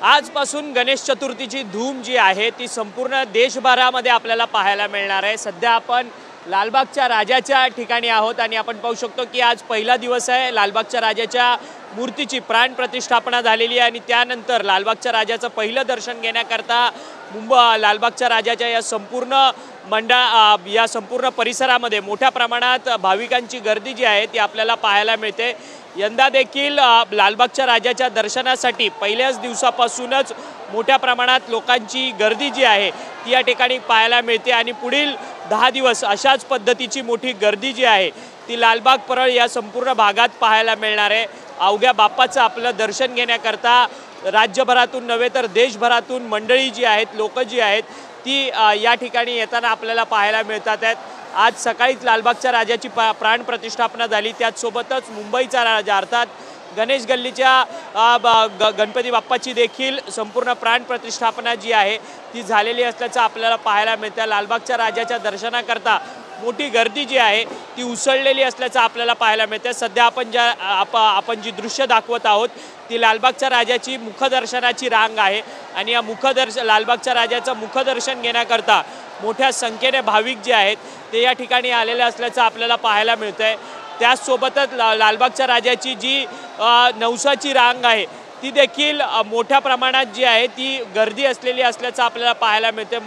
आजपासून गणेश चतुर्थीची धूम जी आहे ती संपूर्ण देशभरामध्ये आपल्याला पाहायला मिळणार आहे। सध्या आपण लालबागच्या राजाच्या ठिकाणी आहोत आणि आपण पाहू शकतो की आज पहिला दिवस आहे। लालबागच्या राजाच्या मूर्तीची प्राण प्रतिष्ठापना झालेली आहे आणि त्यानंतर लालबागच्या राजाचं पहिलं दर्शन घेण्याकरता लालबागच्या राजाच्या या संपूर्ण परिसरामध्ये मोठ्या प्रमाणात भाविकांची गर्दी जी आहे ती आपल्याला पाहायला मिळते। यंदा देखील लालबागच्या राजाच्या दर्शनासाठी पहिल्याच दिवसापासूनच मोठ्या प्रमाणात लोकांची गर्दी जी आहे ती या ठिकाणी पाहायला मिळते आणि पुढील 10 दिवस अशाच पद्धतीची मोठी गर्दी जी आहे ती लालबाग परळ या संपूर्ण भागात पाहायला मिळणार आहे। अवघ्या बाप्पाचं आपलं दर्शन घेण्याकरता राज्यभरातून नव्हे तर देशभरातून मंडळी जी आहेत, लोक जी आहेत ती या ठिकाणी येताना आपल्याला पाहायला मिळतात आहेत। आज सकाळीच लालबागच्या राजाची प्राण प्रतिष्ठापना झाली। त्याचसोबतच मुंबईचा राजा अर्थात गणेश गल्लीच्या गणपती बाप्पाची देखील संपूर्ण प्राण प्रतिष्ठापना जी आहे ती झालेली असल्याचं आपल्याला पाहायला मिळतं। लालबागच्या राजाच्या दर्शनाकरता मोठी गर्दी जी आहे ती उसळलेली असल्याचं आपल्याला पाहायला मिळतं। सध्या आपण जी दृश्य दाखवत आहोत ती लालबागच्या राजाची मुखदर्शनाची रांग आहे आणि या लालबागच्या राजाचं मुखदर्शन घेण्याकरता मोठ्या संख्येने भाविक जे आहेत ते या ठिकाणी आलेले असल्याचं आपल्याला पाहायला मिळतंय। त्याचसोबतच लालबागच्या राजाची जी नवसाची रांग आहे ती देखील मोठ्या प्रमाणात जी आहे ती गर्दी असलेली असल्याचं आपल्याला पाहायला मिळते।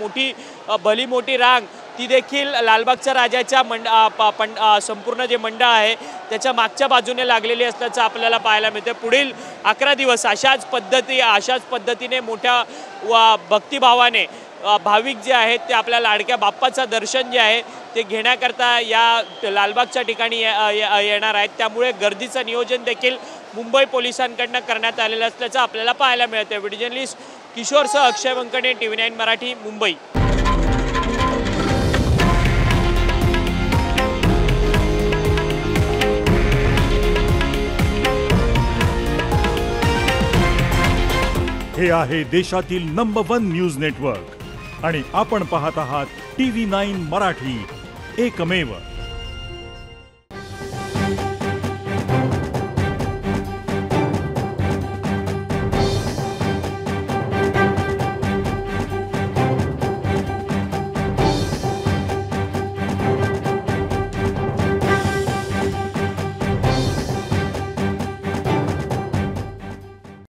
भली मोठी रांग ती देखील लालबागच्या राजाच्या संपूर्ण जे मंडळ आहे त्याच्या मागच्या बाजूने लागलेली असल्याचं आपल्याला पाहायला मिळते। पुढील 11 दिवस अशाच पद्धतीने मोठ्या भक्तिभावाने भाविक जे आहेत ते आपल्या लाडक्या बाप्पाचं दर्शन जे आहे ते घेण्याकरता या लालबागच्या ठिकाणी येणार आहेत। त्यामुळे गर्दीचं नियोजन देखील मुंबई पोलिसांकडून करण्यात आलेलं असल्याचं आपल्याला पाहायला मिळतं। व्हिडिओ जर्नलिस्ट किशोरसह अक्षय वंकणे, TV9 मराठी, मुंबई। हे आहे देशातील नंबर 1 न्यूज नेटवर्क आणि आपण पाहत आहात TV9 मराठी, एकमेव।